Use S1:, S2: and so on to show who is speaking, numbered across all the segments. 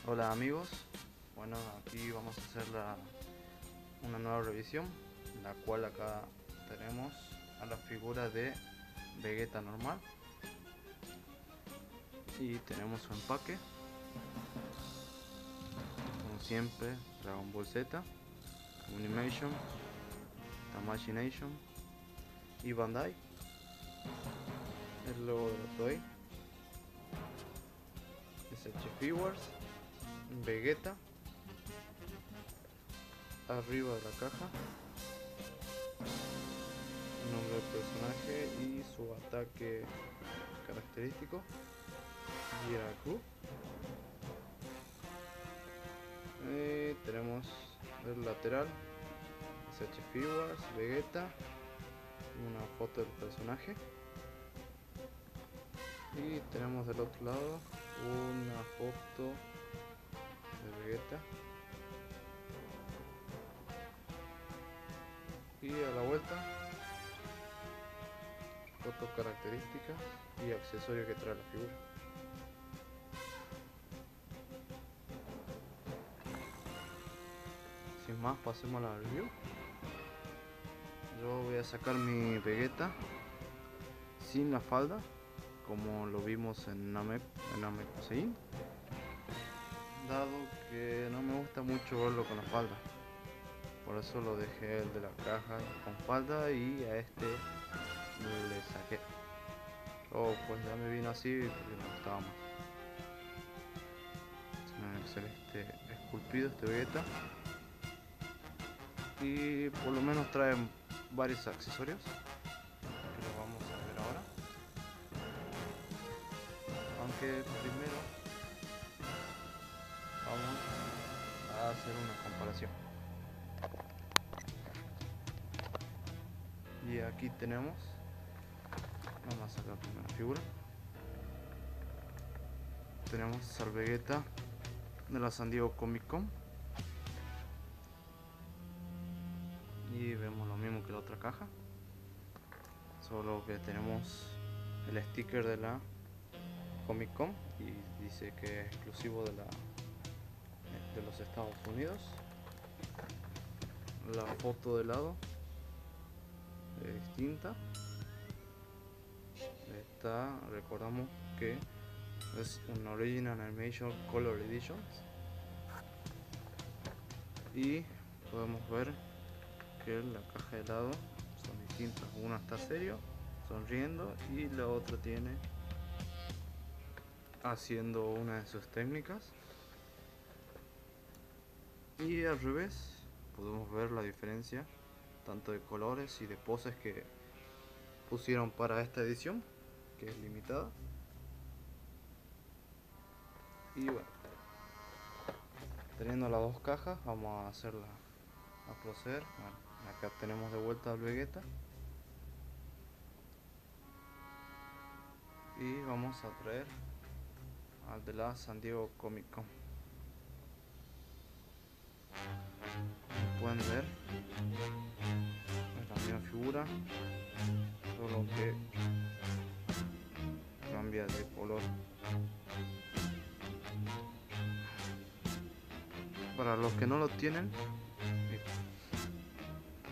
S1: Hola amigos, bueno, aquí vamos a hacer una nueva revisión, en la cual acá tenemos a la figura de Vegeta normal y tenemos su empaque, como siempre, Dragon Ball Z, Funimation, Tamashii Nation y Bandai, el logo de la Toei, SH Figures, Vegeta, arriba de la caja, el nombre del personaje y su ataque característico, Giraku. Tenemos el lateral, SH Figures, Vegeta, una foto del personaje. Y tenemos del otro lado una foto de Vegeta. Y a la vuelta, fotos características y accesorios que trae la figura. Sin más, pasemos a la review. Yo voy a sacar mi Vegeta sin la falda, como lo vimos en Namekusei, dado que no me gusta mucho verlo con la falda. Por eso lo dejé el de la caja con falda y a este le saqué. Pues ya me vino así porque me gustaba más. Celeste esculpido este Vegeta. Y por lo menos trae varios accesorios que lo vamos a ver ahora. Aunque primero vamos a hacer una comparación. Y aquí tenemos, vamos a sacar primero la figura. Tenemos al Vegeta de la San Diego Comic Con. Y vemos lo mismo que la otra caja, solo que tenemos el sticker de la Comic Con y dice que es exclusivo de los Estados Unidos. La foto de lado es distinta. Esta, recordamos que es un Original Animation Color Edition. Y podemos ver que la caja de lado son distintas. Una está serio, sonriendo, y la otra tiene haciendo una de sus técnicas. Y al revés podemos ver la diferencia tanto de colores y de poses que pusieron para esta edición, que es limitada. Y bueno, teniendo las dos cajas, vamos a hacerla a proceder. Bueno, acá tenemos de vuelta al Vegeta y vamos a traer al de la San Diego Comic Con. Como pueden ver, es la misma figura, solo que cambia de color. Para los que no lo tienen,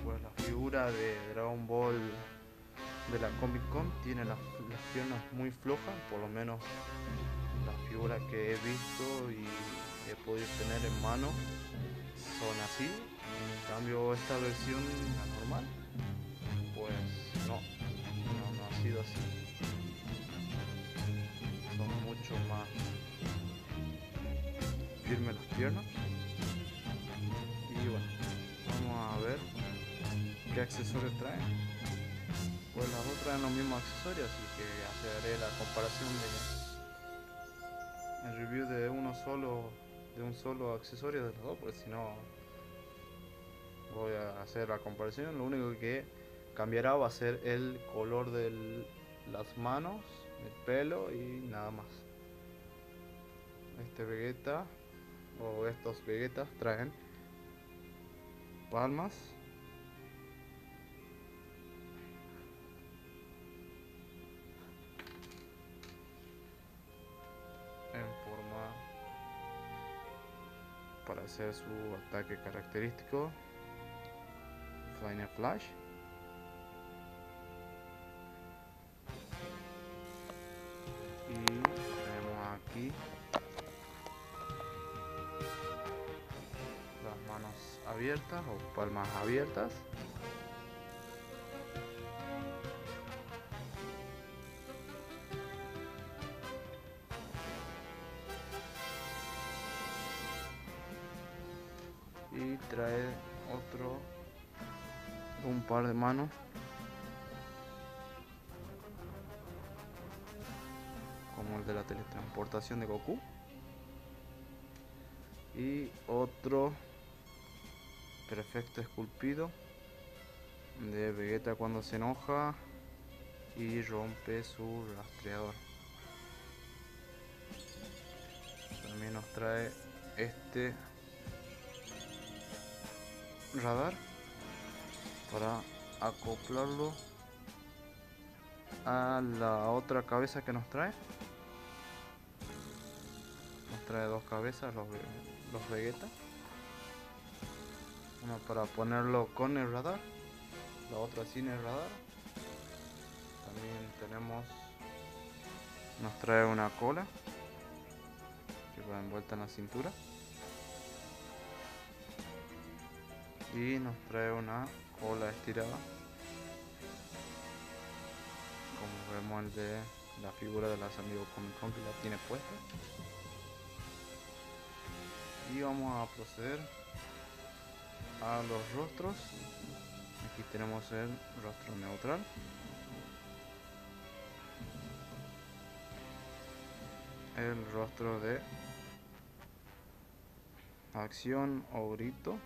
S1: pues la figura de Dragon Ball de la Comic Con tiene las piernas muy flojas, por lo menos las figuras que he visto y he podido tener en mano son así. En cambio esta versión, la normal, pues no ha sido así. Son mucho más firmes las piernas. Y bueno, vamos a ver qué accesorios traen. Pues las dos traen los mismos accesorios, así que haré la comparación el review de un solo accesorio de los dos, porque si no voy a hacer la comparación. Lo único que cambiará va a ser el color de las manos, el pelo y nada más. Este Vegeta o estos Vegetas traen palmas, en forma para hacer su ataque característico, Flying Flash. Y tenemos aquí las manos abiertas o palmas abiertas. Y trae un par de manos como el de la teletransportación de Goku, y otro perfecto esculpido de Vegeta cuando se enoja y rompe su rastreador. También nos trae este radar para acoplarlo a la otra cabeza que nos trae. Nos trae dos cabezas, los Vegeta. Una para ponerlo con el radar, la otra sin el radar. También nos trae una cola que va envuelta en la cintura. Y nos trae una cola estirada, como vemos el de la figura de la San Diego Comic Con que la tiene puesta. Y vamos a proceder a los rostros. Aquí tenemos el rostro neutral, el rostro de acción o grito,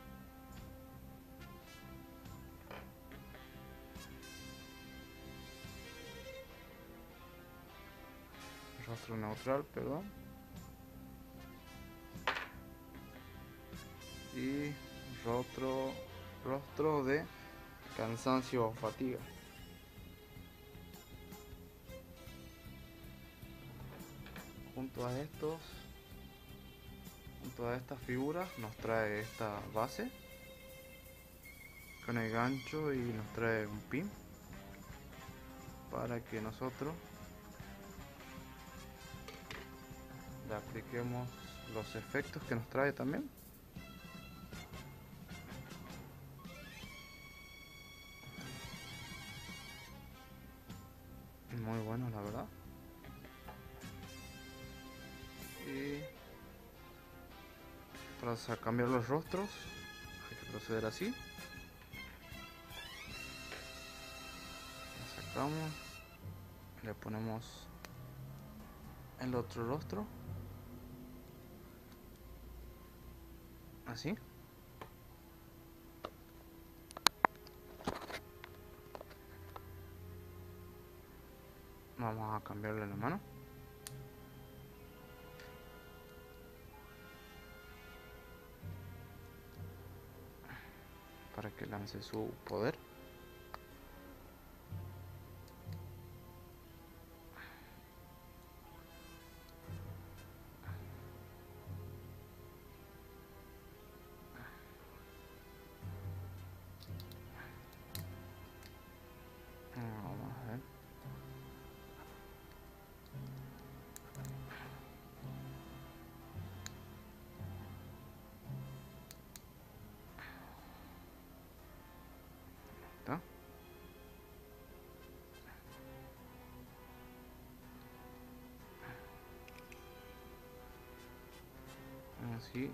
S1: rostro neutral, perdón, y rostro de cansancio o fatiga. Junto a estas figuras nos trae esta base con el gancho y nos trae un pin para que nosotros le apliquemos los efectos que nos trae también. Muy bueno, la verdad. Y para cambiar los rostros hay que proceder así. La sacamos, le ponemos el otro rostro, así. Vamos a cambiarle la mano. Para que lance su poder. Vamos a ver. ¿Está? Así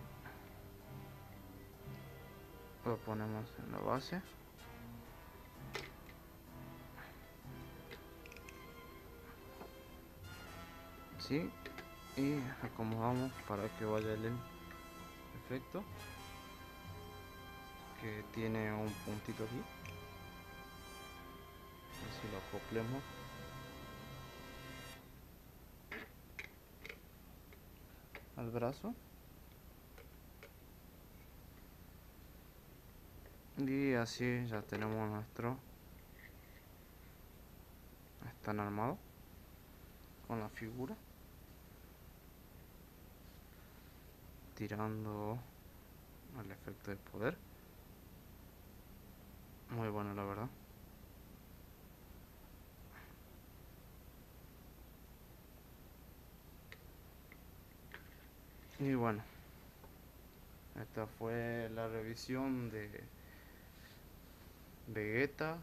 S1: lo ponemos en la base. Sí, y acomodamos para que vaya el efecto, que tiene un puntito aquí. Así lo acoplemos. Al brazo. Y así ya tenemos nuestro stand armado con la figura, tirando el efecto de poder. Muy bueno, la verdad. Y bueno, esta fue la revisión de Vegeta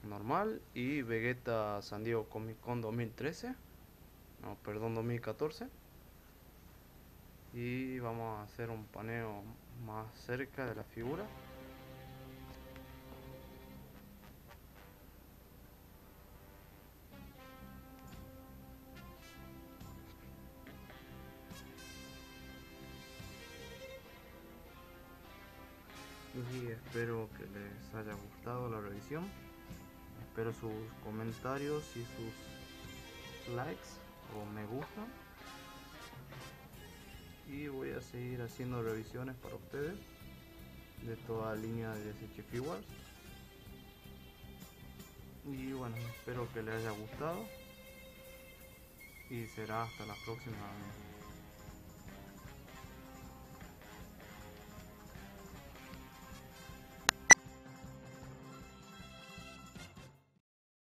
S1: normal y Vegeta San Diego Comic Con 2013. No, perdón, 2014. Y vamos a hacer un paneo más cerca de la figura. Y espero que les haya gustado la revisión. Espero sus comentarios y sus likes o me gusta. Y voy a seguir haciendo revisiones para ustedes de toda la línea de SH Figures. Y bueno, espero que les haya gustado. Y será hasta la próxima.